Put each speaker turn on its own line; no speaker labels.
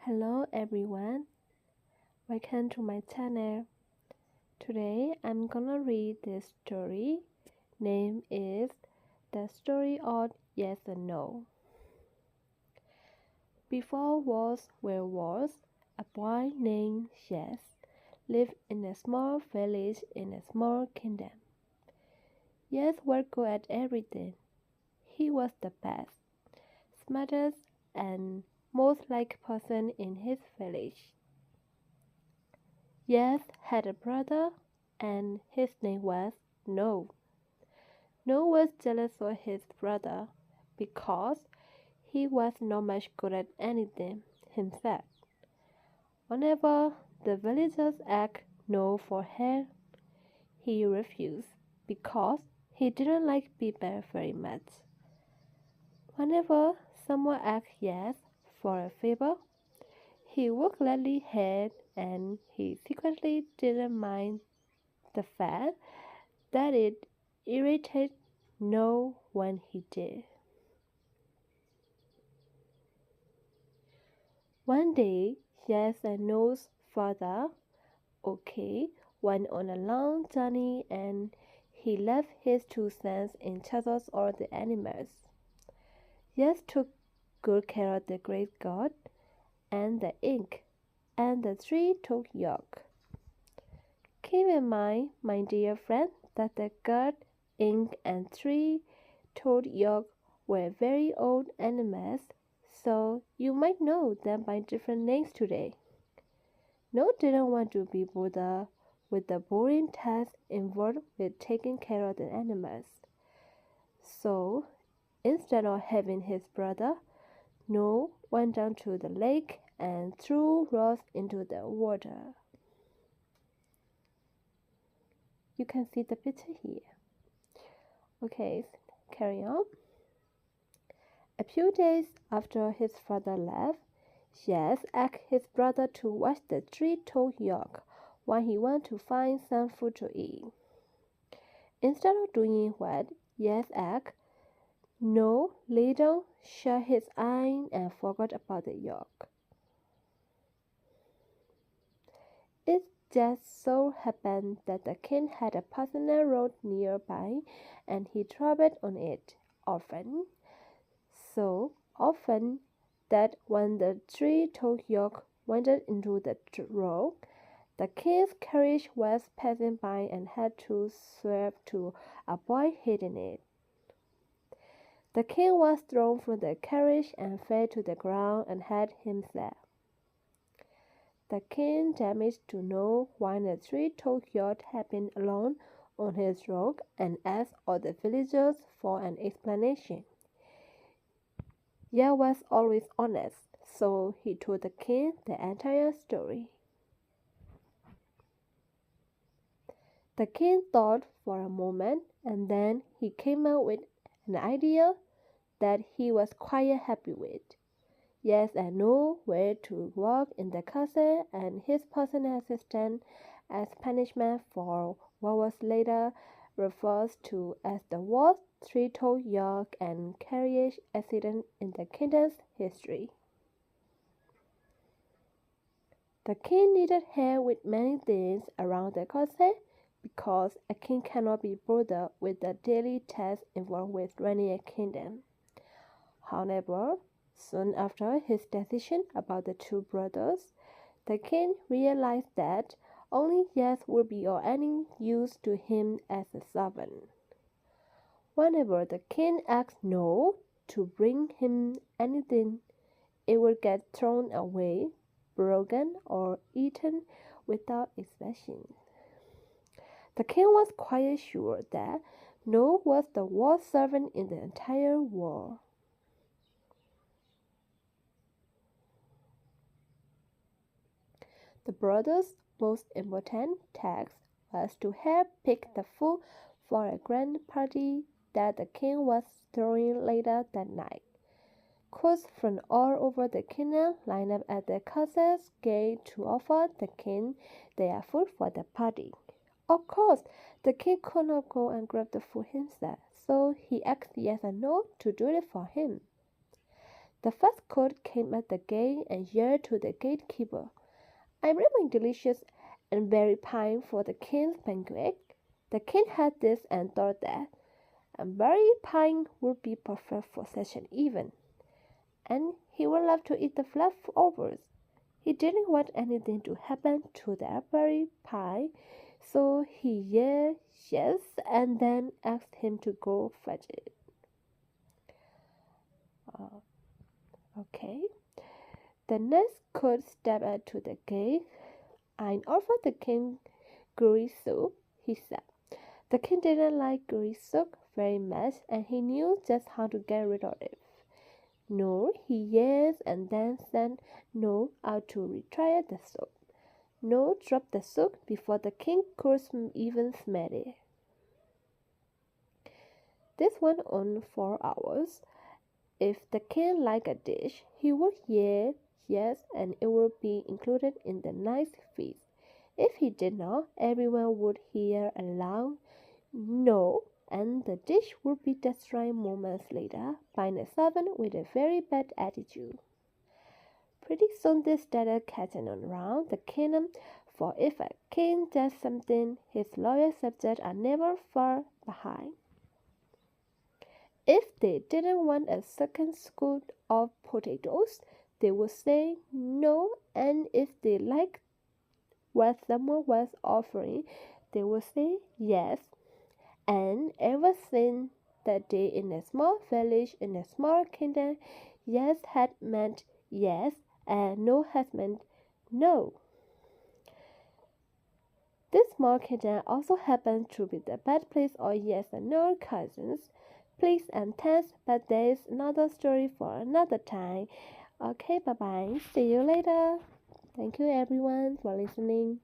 Hello everyone, welcome to my channel. Today I'm gonna read this story. Name is The Story of Yes and No. Before wars were wars, a boy named Yes lived in a small village in a small kingdom. Yes was good at everything. He was the best, smartest, and most liked person in his village. Yes had a brother, and his name was No. No was jealous of his brother because he was not much good at anything himself. Whenever the villagers asked No for help, he refused because he didn't like people very much. Whenever someone asked Yes for a favor, he would gladly help, and he secretly didn't mind the fact that it irritated No when he did. One day, Yes and No's father, OK, went on a long journey and he left his two sons in charge of all the animals. Yes took good care of the great goat and the ink, and the tree took York. Keep in mind, my dear friend, that the goat, ink, and tree toad York were very old animals, so you might know them by different names today. No didn't want to be bothered with the boring task involved with taking care of the animals. So, instead of having his brother, No went down to the lake and threw rocks into the water. You can see the picture here. Okay, carry on. A few days after his father left, Yes asked his brother to watch the tree-toad York while he went to find some food to eat. Instead of doing what Yes asked, No lay down, shut his eyes, and forgot about the York. It just so happened that the king had a personal road nearby, and he traveled on it often. So often that when the tree-toad York wandered into the road, the king's carriage was passing by and had to swerve to avoid hitting it. The king was thrown from the carriage and fell to the ground and hurt himself. The king demanded to know why the tree-toad York had been alone on his road and asked all the villagers for an explanation. Yer was always honest, so he told the king the entire story. The king thought for a moment, and then he came up with an idea that he was quite happy with. Yes and No were to work in the castle, and his personal assistant as punishment for what was later referred to as the worst tree-toad York and carriage accident in the kingdom's history. The king needed help with many things around the castle because a king cannot be bothered with the daily tasks involved with running a kingdom. However, soon after his decision about the two brothers, the king realized that only Yes would be of any use to him as a servant. Whenever the king asked No to bring him anything, it would get thrown away, broken, or eaten without inspection. The king was quite sure that No was the worst servant in the entire world. The brothers' most important task was to help pick the food for a grand party that the king was throwing later that night. Cooks from all over the kingdom lined up at the castle's gate to offer the king their food for the party. Of course, the king could not go and grab the food himself, so he asked Yes and No to do it for him. The first court came at the gate and yelled to the gatekeeper, "I'm bringing delicious and berry pie for the king's banquet." The king heard this and thought that a berry pie would be perfect for such an event, and he would love to eat the leftovers. He didn't want anything to happen to the berry pie, so he yelled yes and then asked him to go fetch it. Uh, okay. The next court stepped out to the gate. "I offered the king gooey soup," he said. The king didn't like gooey soup very much, and he knew just how to get rid of it. "No," he yelled, and then sent No out to retrieve the soup. No dropped the soup before the king could even smell it. This went on for hours. If the king liked a dish, he would yell yes, and it would be included in the night's feast. If he did not, everyone would hear a loud no, and the dish would be destroyed moments later by a servant with a very bad attitude. Pretty soon this started catching on around the kingdom, for if a king does something, his loyal subjects are never far behind. If they didn't want a second scoop of potatoes, they would say no, and if they liked what someone was offering, they would say yes. And ever since that day in a small village in a small kingdom, yes had meant yes and no had meant no. This small kingdom also happened to be the birthplace of yes and no cousins. Please and thanks, but there is another story for another time. Okay, bye bye. See you later. Thank you everyone for listening.